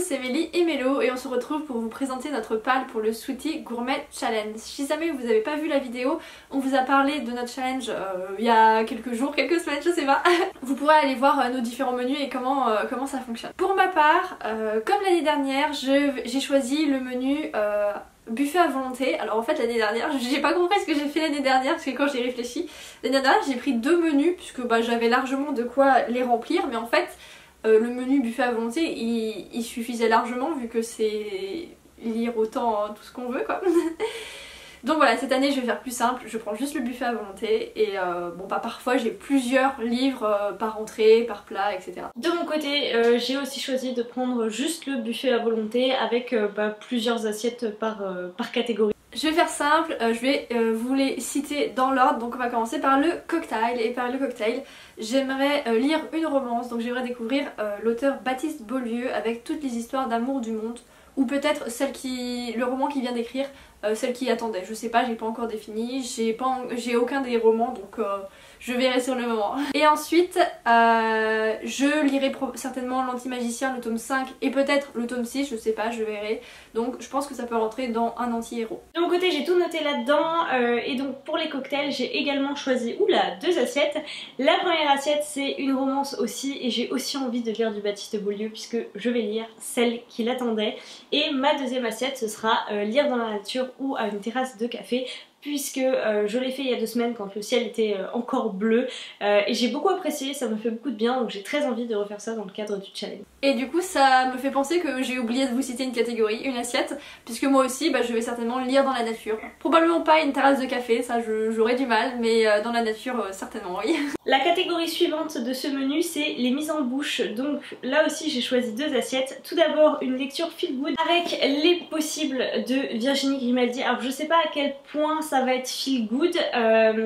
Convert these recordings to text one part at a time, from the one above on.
c'est Mélie et Mélo et on se retrouve pour vous présenter notre pal pour le Sweetie Gourmet Challenge. Si jamais vous n'avez pas vu la vidéo, on vous a parlé de notre challenge il y a quelques jours, quelques semaines, je sais pas. Vous pourrez aller voir nos différents menus et comment ça fonctionne. Pour ma part, comme l'année dernière, j'ai choisi le menu buffet à volonté. Alors en fait l'année dernière, j'ai pas compris ce que j'ai fait l'année dernière parce que quand j'ai réfléchi, l'année dernière j'ai pris 2 menus puisque j'avais largement de quoi les remplir, mais en fait le menu buffet à volonté il suffisait largement vu que c'est lire autant tout ce qu'on veut quoi. Donc voilà, cette année je vais faire plus simple, je prends juste le buffet à volonté et parfois j'ai plusieurs livres par entrée, par plat, etc. De mon côté, j'ai aussi choisi de prendre juste le buffet à volonté avec plusieurs assiettes par catégorie. Je vais faire simple, je vais vous les citer dans l'ordre, donc on va commencer par le cocktail. Et par le cocktail, j'aimerais lire une romance, donc j'aimerais découvrir l'auteur Baptiste Beaulieu avec toutes les histoires d'amour du monde, ou peut-être le roman qu'il vient d'écrire, celle qui attendait, je sais pas, j'ai pas encore défini, j'ai aucun des romans donc je verrai sur le moment. Et ensuite je lirai certainement l'Anti-Magicien, le tome 5 et peut-être le tome 6, je sais pas, je verrai. Donc je pense que ça peut rentrer dans un anti-héros. De mon côté j'ai tout noté là-dedans et donc pour les cocktails j'ai également choisi 2 assiettes. La première assiette c'est une romance aussi et j'ai aussi envie de lire du Baptiste Beaulieu puisque je vais lire celle qui l'attendait. Et ma deuxième assiette ce sera lire dans la nature ou à une terrasse de café puisque je l'ai fait il y a 2 semaines quand le ciel était encore bleu et j'ai beaucoup apprécié, ça me fait beaucoup de bien donc j'ai très envie de refaire ça dans le cadre du challenge. Et du coup ça me fait penser que j'ai oublié de vous citer une catégorie, une assiette, puisque moi aussi je vais certainement lire dans la nature. Probablement pas une terrasse de café, ça j'aurais du mal, mais dans la nature certainement oui. La catégorie suivante de ce menu c'est les mises en bouche, donc là aussi j'ai choisi 2 assiettes. Tout d'abord une lecture feel good avec Les Possibles de Virginie Grimaldi. Alors je sais pas à quel point ça va être feel good,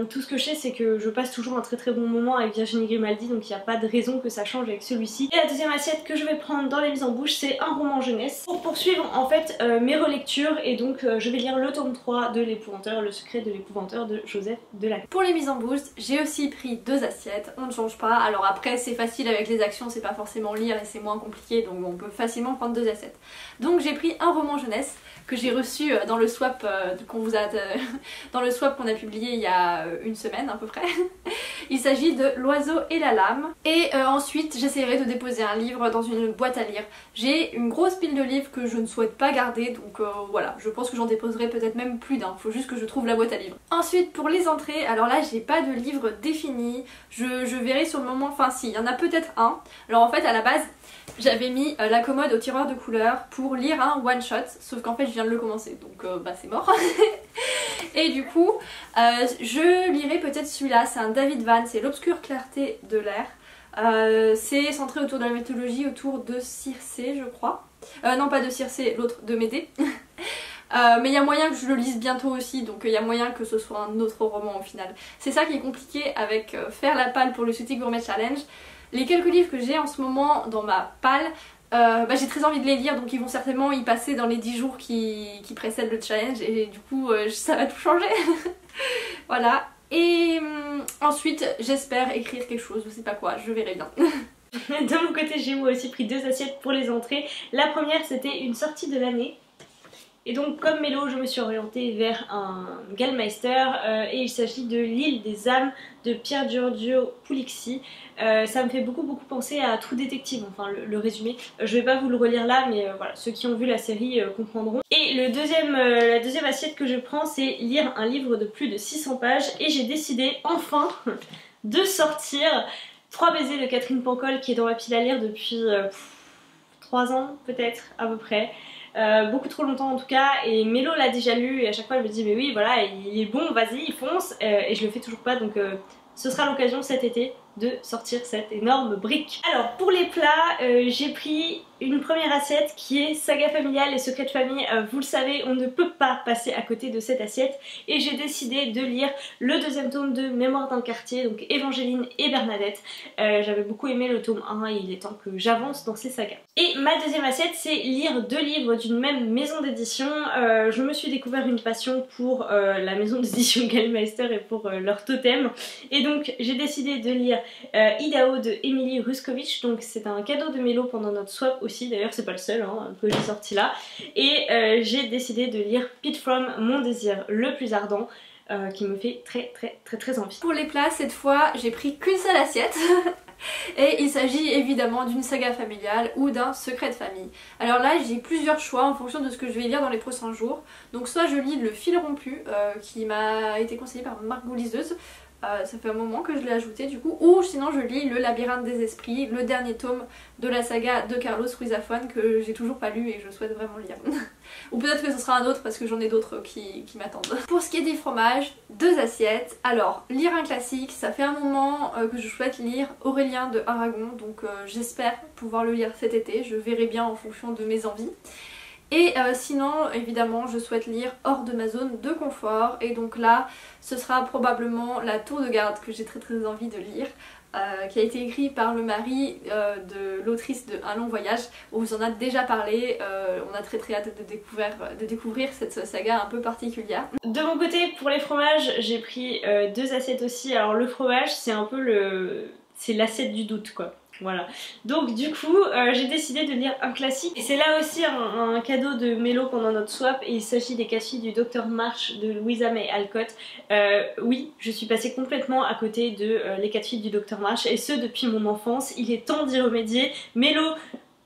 tout ce que je sais c'est que je passe toujours un très bon moment avec Virginie Grimaldi donc il n'y a pas de raison que ça change avec celui-ci. Et la deuxième assiette que je vais prendre dans les mises en bouche c'est un roman jeunesse pour poursuivre en fait mes relectures et donc je vais lire le tome 3 de L'Épouvanteur, Le Secret de l'Épouvanteur de Joseph Delacroix. Pour les mises en bouche j'ai aussi pris 2 assiettes, on ne change pas, alors après c'est facile avec les actions, c'est pas forcément lire et c'est moins compliqué donc on peut facilement prendre 2 assiettes. Donc j'ai pris un roman jeunesse que j'ai reçu dans le swap qu'on a publié il y a 1 semaine à peu près. Il s'agit de L'Oiseau et la Lame. Et ensuite j'essaierai de déposer un livre dans une boîte à lire. J'ai une grosse pile de livres que je ne souhaite pas garder donc voilà, je pense que j'en déposerai peut-être même plus d'un, faut juste que je trouve la boîte à livres. Ensuite pour les entrées, alors là j'ai pas de livre défini, je verrai sur le moment, enfin si, il y en a peut-être un. Alors en fait à la base j'avais mis La Commode au tireur de couleurs pour lire un one shot, sauf qu'en fait je viens de le commencer donc c'est mort. Et du coup je lirai peut-être celui-là, c'est un David Vann, c'est L'Obscure Clarté de l'air. C'est centré autour de la mythologie, autour de Circé je crois. Non pas de Circé, l'autre, de Médée. Mais il y a moyen que je le lise bientôt aussi, donc il y a moyen que ce soit un autre roman au final. C'est ça qui est compliqué avec faire la palle pour le Sweetie Gourmet Challenge. Les quelques livres que j'ai en ce moment dans ma palle, j'ai très envie de les lire donc ils vont certainement y passer dans les 10 jours qui précèdent le challenge et du coup ça va tout changer. Voilà. Et ensuite j'espère écrire quelque chose, je sais pas quoi, je verrai bien. De mon côté j'ai moi aussi pris 2 assiettes pour les entrées. La première c'était une sortie de l'année. Et donc comme Mélo je me suis orientée vers un Gallmeister et il s'agit de L'Île des âmes de Pier Giorgio Puglisi. Ça me fait beaucoup penser à True Detective, enfin le résumé. Je vais pas vous le relire là mais voilà, ceux qui ont vu la série comprendront. Et la deuxième assiette que je prends c'est lire un livre de plus de 600 pages et j'ai décidé enfin de sortir 3 baisers de Catherine Pancol qui est dans ma pile à lire depuis 3 ans peut-être à peu près. Beaucoup trop longtemps en tout cas, et Mélo l'a déjà lu et à chaque fois elle me dit mais oui voilà il est bon, vas-y fonce, et je le fais toujours pas donc ce sera l'occasion cet été de sortir cette énorme brique. Alors pour les plats, j'ai pris une première assiette qui est Saga familiale et secrets de famille. Vous le savez, on ne peut pas passer à côté de cette assiette et j'ai décidé de lire le 2e tome de Mémoire d'un quartier, donc Évangéline et Bernadette. J'avais beaucoup aimé le tome 1 et il est temps que j'avance dans ces sagas. Et ma deuxième assiette c'est lire 2 livres d'une même maison d'édition. Je me suis découvert une passion pour la maison d'édition Gallmeister et pour leur totem et donc j'ai décidé de lire Idaho de Emily Ruskovich, donc c'est un cadeau de Mélo pendant notre swap aussi. aussi, d'ailleurs c'est pas le seul hein, que j'ai sorti là. Et j'ai décidé de lire Pete From, Mon désir le plus ardent, qui me fait très envie. Pour les plats, cette fois, j'ai pris qu'une seule assiette. Et il s'agit évidemment d'une saga familiale ou d'un secret de famille. Alors là j'ai plusieurs choix en fonction de ce que je vais lire dans les prochains jours. Donc soit je lis Le fil rompu qui m'a été conseillé par Margot Liseuse. Ça fait un moment que je l'ai ajouté du coup. Ou sinon je lis Le labyrinthe des esprits, le dernier tome de la saga de Carlos Ruiz Zafón que j'ai toujours pas lu et que je souhaite vraiment lire. Ou peut-être que ce sera un autre parce que j'en ai d'autres qui m'attendent. Pour ce qui est des fromages, 2 assiettes. Alors, lire un classique, ça fait un moment que je souhaite lire Aurélien de Aragon, donc j'espère pouvoir le lire cet été, je verrai bien en fonction de mes envies. Et sinon, évidemment, je souhaite lire Hors de ma zone de confort, et donc là, ce sera probablement La Tour de Garde que j'ai très envie de lire. Qui a été écrit par le mari de l'autrice de Un long voyage. On vous en a déjà parlé, on a très hâte de découvrir cette saga un peu particulière. De mon côté, pour les fromages, j'ai pris 2 assiettes aussi. Alors le fromage, c'est un peu c'est l'assiette du doute quoi. Voilà. Donc du coup, j'ai décidé de lire un classique. Et c'est là aussi un cadeau de Mélo pendant notre swap. Et il s'agit des 4 filles du Dr March de Louisa May Alcott. Oui, je suis passée complètement à côté de les 4 filles du Dr March. Et ce, depuis mon enfance. Il est temps d'y remédier. Mélo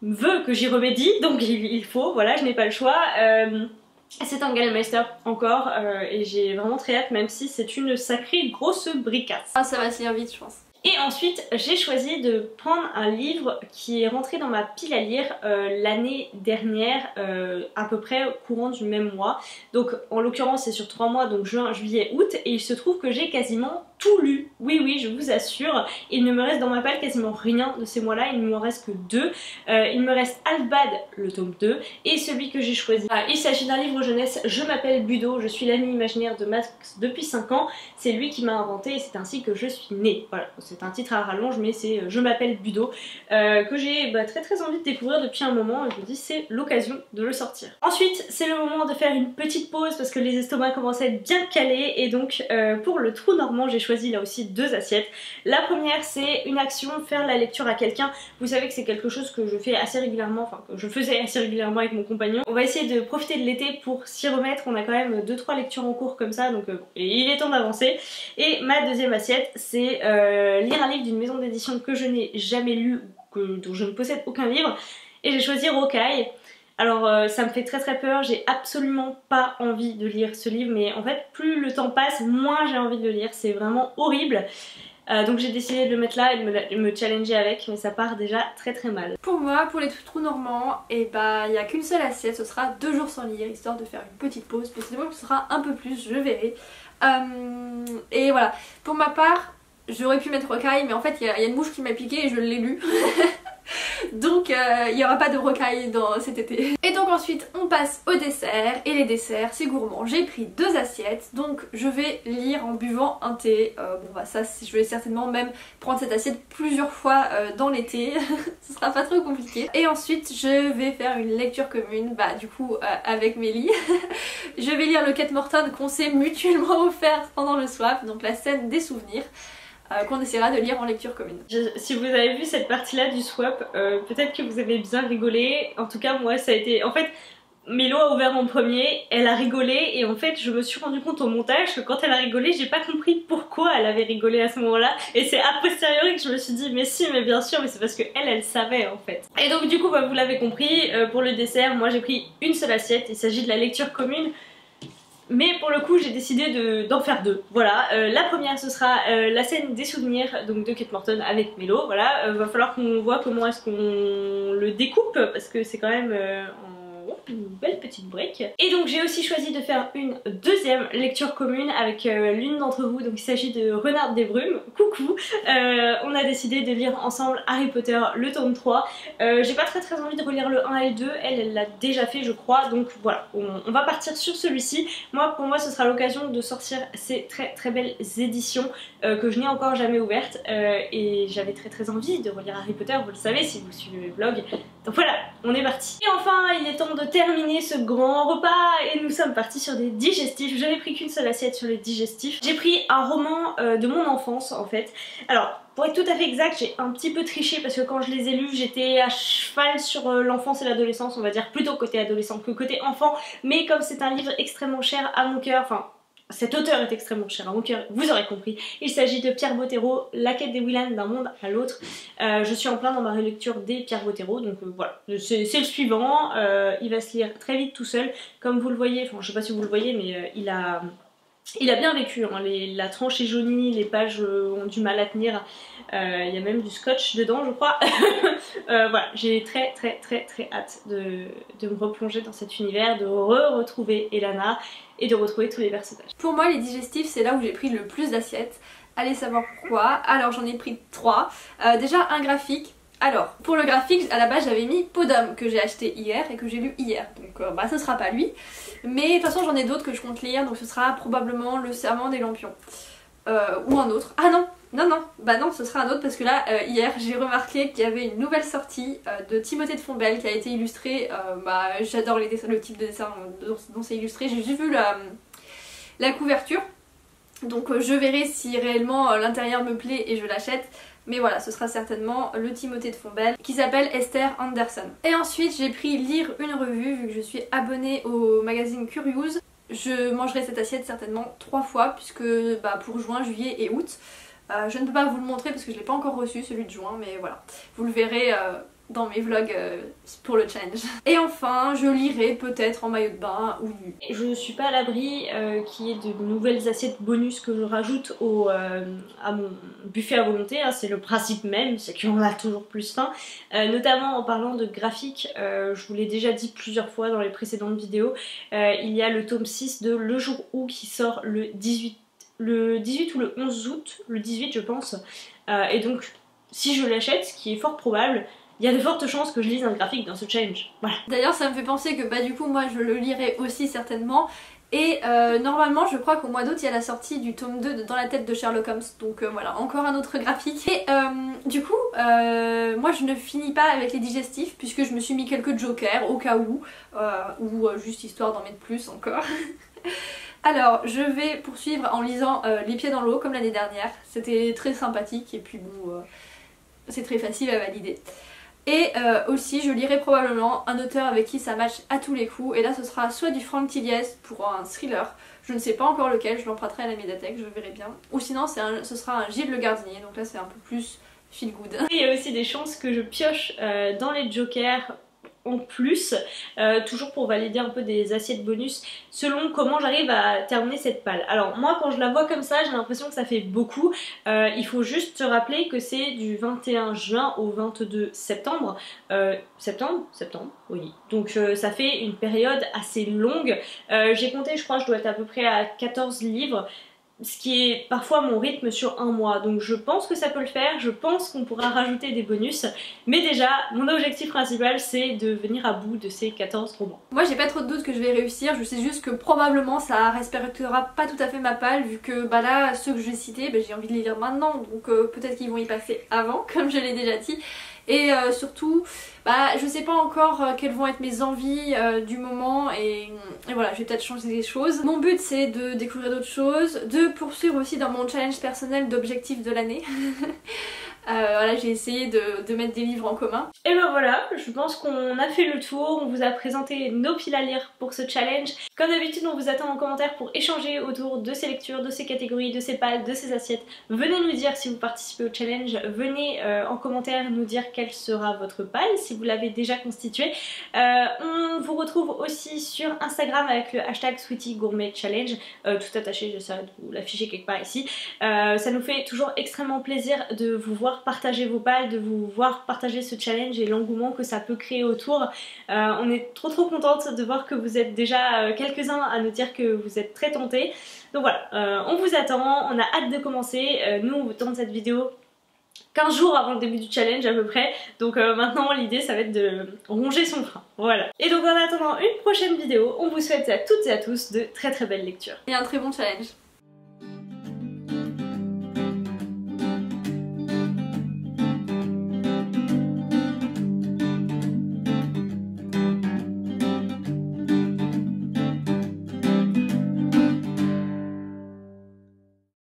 veut que j'y remédie. Donc il faut, voilà, je n'ai pas le choix. C'est un Gallmeister encore. Et j'ai vraiment très hâte, même si c'est une sacrée grosse bricasse. Ah, ça va se lire vite, je pense. Et ensuite, j'ai choisi de prendre un livre qui est rentré dans ma pile à lire l'année dernière, à peu près courant du même mois. Donc en l'occurrence c'est sur 3 mois, donc juin, juillet, août, et il se trouve que j'ai quasiment tout lu. Oui, je vous assure. Il ne me reste dans ma palle quasiment rien de ces mois-là, il ne m'en reste que 2. Il me reste Al-Bad, le tome 2, et celui que j'ai choisi. Il s'agit d'un livre jeunesse, Je m'appelle Budo, je suis l'ami imaginaire de Max depuis 5 ans. C'est lui qui m'a inventé et c'est ainsi que je suis née. Voilà, c'est un titre à rallonge mais c'est Je m'appelle Budo, que j'ai très envie de découvrir depuis un moment et je me dis c'est l'occasion de le sortir. Ensuite c'est le moment de faire une petite pause parce que les estomacs commencent à être bien calés et donc pour le trou normand j'ai choisi là aussi 2 assiettes. La première c'est une action, faire la lecture à quelqu'un. Vous savez que c'est quelque chose que je fais assez régulièrement, enfin que je faisais assez régulièrement avec mon compagnon. On va essayer de profiter de l'été pour s'y remettre, on a quand même 2-3 lectures en cours comme ça donc il est temps d'avancer. Et ma deuxième assiette c'est lire un livre d'une maison d'édition que je n'ai jamais lu, dont je ne possède aucun livre, et j'ai choisi Rocaille. Alors ça me fait très peur, j'ai absolument pas envie de lire ce livre, mais en fait plus le temps passe, moins j'ai envie de le lire, c'est vraiment horrible. Donc j'ai décidé de le mettre là et de me challenger avec, mais ça part déjà très mal. Pour moi, pour les trous normands, et bah il n'y a qu'une seule assiette, ce sera 2 jours sans lire, histoire de faire une petite pause. Possiblement que ce sera un peu plus, je verrai. Et voilà, pour ma part, j'aurais pu mettre Rocaille, mais en fait il y a une mouche qui m'a piqué et je l'ai lu. Donc il n'y aura pas de Rocaille dans cet été. Et donc ensuite on passe au dessert, et les desserts c'est gourmand. J'ai pris 2 assiettes, donc je vais lire en buvant un thé. Bon bah ça je vais certainement même prendre cette assiette plusieurs fois dans l'été. Ce sera pas trop compliqué. Et ensuite je vais faire une lecture commune, bah du coup avec Mélie. Je vais lire le Kate Morton qu'on s'est mutuellement offert pendant le swap, donc la scène des souvenirs. Qu'on essaiera de lire en lecture commune. Si vous avez vu cette partie là du swap, peut-être que vous avez bien rigolé. En tout cas moi ça a été... En fait Mélo a ouvert en premier, elle a rigolé et en fait je me suis rendu compte au montage que quand elle a rigolé j'ai pas compris pourquoi elle avait rigolé à ce moment là et c'est a posteriori que je me suis dit mais si mais bien sûr mais c'est parce que elle savait en fait. Et donc du coup bah, vous l'avez compris, pour le dessert moi j'ai pris une seule assiette, il s'agit de la lecture commune. Mais pour le coup j'ai décidé d'en faire 2. Voilà, la première ce sera la scène des souvenirs donc de Kate Morton avec Mélo. Voilà, va falloir qu'on voit comment est-ce qu'on le découpe parce que c'est quand même une belle petite brique. Et donc j'ai aussi choisi de faire une deuxième lecture commune avec l'une d'entre vous, donc il s'agit de Renard des Brumes. Coucou. On a décidé de lire ensemble Harry Potter le tome 3. J'ai pas très envie de relire le 1 et le 2, elle l'a déjà fait je crois, donc voilà, on va partir sur celui-ci. Pour moi ce sera l'occasion de sortir ces très belles éditions que je n'ai encore jamais ouvertes et j'avais très envie de relire Harry Potter, vous le savez si vous suivez le vlog. Donc voilà, on est parti. Et enfin il est temps de terminer ce grand repas et nous sommes partis sur des digestifs. Je n'ai pris qu'une seule assiette sur les digestifs. J'ai pris un roman de mon enfance en fait. Alors pour être tout à fait exact, j'ai un petit peu triché parce que quand je les ai lus, j'étais à cheval sur l'enfance et l'adolescence, on va dire plutôt côté adolescent que côté enfant, mais comme c'est un livre extrêmement cher à mon cœur, enfin cet auteur est extrêmement cher à mon cœur, vous aurez compris. Il s'agit de Pierre Bottero, La quête des Willan d'un monde à l'autre. Je suis en plein dans ma relecture des Pierre Bottero, donc voilà, c'est le suivant. Il va se lire très vite tout seul, comme vous le voyez, enfin je sais pas si vous le voyez, mais il a bien vécu, hein. La tranche est jaunie, les pages ont du mal à tenir, il y a même du scotch dedans je crois. Voilà, j'ai très hâte de me replonger dans cet univers, de retrouver Elana et de retrouver tous les personnages. Pour moi les digestifs c'est là où j'ai pris le plus d'assiettes, allez savoir pourquoi. Alors j'en ai pris 3, déjà un graphique. Alors, pour le graphique, à la base j'avais mis Podum que j'ai acheté hier et que j'ai lu hier, donc bah ce sera pas lui. Mais de toute façon j'en ai d'autres que je compte lire, donc ce sera probablement Le Serment des Lampions. Ou un autre. Ah non, bah non, ce sera un autre parce que là, hier j'ai remarqué qu'il y avait une nouvelle sortie de Timothée de Fontbelle qui a été illustrée. Bah j'adore le type de dessin dont c'est illustré, j'ai juste vu la couverture. Donc je verrai si réellement l'intérieur me plaît et je l'achète. Mais voilà, ce sera certainement le Timothée de Fontbelle qui s'appelle Esther Anderson. Et ensuite j'ai pris lire une revue vu que je suis abonnée au magazine Curious. Je mangerai cette assiette certainement 3 fois puisque bah, pour juin, juillet et août. Je ne peux pas vous le montrer parce que je ne l'ai pas encore reçu celui de juin, mais voilà. Vous le verrez dans mes vlogs pour le challenge. Et enfin, je lirai peut-être en maillot de bain ou nu. Je suis pas à l'abri qu'il y ait de nouvelles assiettes bonus que je rajoute à mon buffet à volonté, hein. C'est le principe même, c'est qu'on a toujours plus faim. Notamment en parlant de graphique, je vous l'ai déjà dit plusieurs fois dans les précédentes vidéos, il y a le tome 6 de Le Jour Où qui sort le 18 ou le 11 août, le 18 je pense. Et donc si je l'achète, ce qui est fort probable, il y a de fortes chances que je lise un graphique dans ce challenge. Voilà. D'ailleurs ça me fait penser que bah du coup moi je le lirai aussi certainement. Et normalement je crois qu'au mois d'août il y a la sortie du tome 2 de Dans la tête de Sherlock Holmes. Donc voilà, encore un autre graphique. Et du coup moi je ne finis pas avec les digestifs puisque je me suis mis quelques jokers au cas où. Ou juste histoire d'en mettre plus encore. Alors je vais poursuivre en lisant Les Pieds dans l'eau comme l'année dernière. C'était très sympathique et puis bon c'est très facile à valider. Et aussi je lirai probablement un auteur avec qui ça match à tous les coups. Et là ce sera soit du Franck Tilliès pour un thriller, je ne sais pas encore lequel, je l'emprunterai à la médiathèque, je verrai bien. Ou sinon ce sera un Gilles Le Gardinier, donc là c'est un peu plus feel good. Il y a aussi des chances que je pioche dans les jokers en plus, toujours pour valider un peu des assiettes bonus selon comment j'arrive à terminer cette palle. Alors moi quand je la vois comme ça j'ai l'impression que ça fait beaucoup. Il faut juste se rappeler que c'est du 21 juin au 22 septembre. Septembre, oui. Donc ça fait une période assez longue. J'ai compté, je crois que je dois être à peu près à 14 livres. Ce qui est parfois mon rythme sur un mois, donc je pense que ça peut le faire, je pense qu'on pourra rajouter des bonus, mais déjà mon objectif principal c'est de venir à bout de ces 14 romans. Moi j'ai pas trop de doute que je vais réussir, je sais juste que probablement ça respectera pas tout à fait ma palle vu que bah là ceux que je vais citer bah, j'ai envie de les lire maintenant, donc peut-être qu'ils vont y passer avant comme je l'ai déjà dit. Et surtout, bah, je sais pas encore quelles vont être mes envies du moment et voilà, je vais peut-être changer les choses. Mon but c'est de découvrir d'autres choses, de poursuivre aussi dans mon challenge personnel d'objectifs de l'année. Voilà, j'ai essayé de mettre des livres en commun. Et ben voilà, je pense qu'on a fait le tour, on vous a présenté nos piles à lire pour ce challenge. Comme d'habitude, on vous attend en commentaire pour échanger autour de ces lectures, de ces catégories, de ces pales, de ces assiettes. Venez nous dire si vous participez au challenge, venez en commentaire nous dire quelle sera votre palle, si vous l'avez déjà constituée. On vous retrouve aussi sur Instagram avec le hashtag Sweetie Gourmet Challenge, tout attaché, j'essaierai de vous l'afficher quelque part ici. Ça nous fait toujours extrêmement plaisir de vous voir partager vos pales, de vous voir partager ce challenge et l'engouement que ça peut créer autour. On est trop contente de voir que vous êtes déjà quelques-uns à nous dire que vous êtes très tentés. Donc voilà, on vous attend, on a hâte de commencer. Nous on vous tourne cette vidéo 15 jours avant le début du challenge à peu près, donc maintenant l'idée ça va être de ronger son frein, voilà. Et donc en attendant une prochaine vidéo, on vous souhaite à toutes et à tous de très belles lectures. Et un très bon challenge.